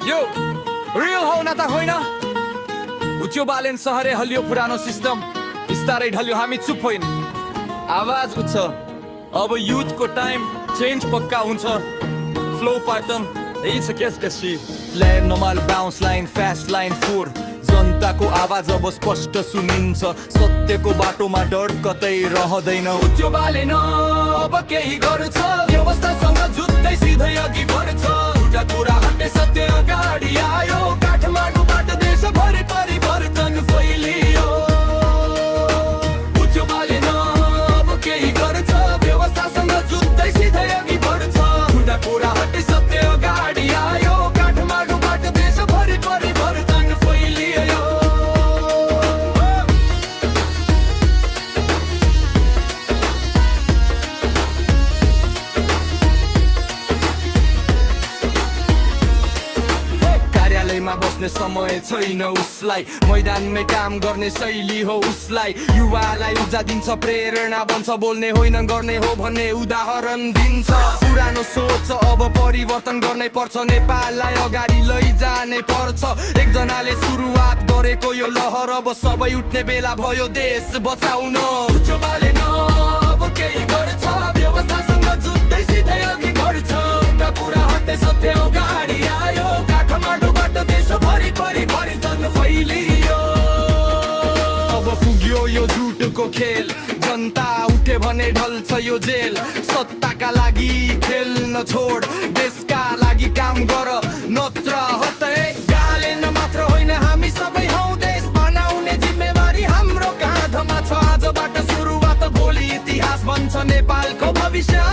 यो रियल हो न त होइन उच्यो बालेन सहरे हलियो पुरानो सिस्टम बिस्तारै ढल्यो हामी चुप होइन आवाज उठ्छ अब युथको टाइम चेन्ज पक्का हुन्छ फ्लो पार्टन यही छ केस कसी land normal bounce line fast line four जनताको आवाज अब स्पष्ट सुनिन्छ सत्यको बाटोमा डर कतै रहँदैन उच्यो बालेन अब केही गर्छ व्यवस्थासँग जुत्दै सिधै अघि बढ्छ एउटा कुरा हट्ने सत्य अगाडि आयो काठमाडौँबाट देशभरि परिवर्तन फैलियो उच्यो बालेन अब केही गर्छ व्यवस्थासँग जुत्दै सिधै अघि बढ्छ एउटा कुरा हट्ने सत्य अगाडि आयो काठमाडौँबाट देशभरि परिवर्तन फैलियो बस्ने समय छैन उसलाई मैदानमै काम गर्ने शैली हो उसलाई युवालाई ऊर्जा दिन्छ प्रेरणा बन्छ बोल्ने होइन गर्ने हो भन्ने उदाहरण दिन्छ पुरानो सोच अब परिवर्तन गर्नै पर्छ नेपाललाई अगाडि लैजानै पर्छ एकजनाले सुरुवात गरेको यो लहर अब सबै उठ्ने बेला भयो देश बचाउन उच्च बालेन अब केही गर्छ व्यवस्थासँग जुत्दै सिधै अघि बढ्छ एउटा कुरा हट्दै सत्य अगाडि आयो काठमाडौँबाट देशभरि परिवर्तन फैलियो अब पुग्यो यो झुटको खेल जनता उठे भने ढल्छ यो जेल सत्ताका लागि खेल्न छोड देशका लागि काम गर नत्र हतै गालेन मात्र होइन हामी सबै हौ देश बनाउने जिम्मेवारी हाम्रो काँधमा छ आजबाट सुरुवात भोलि इतिहास बन्छ नेपालको भविष्य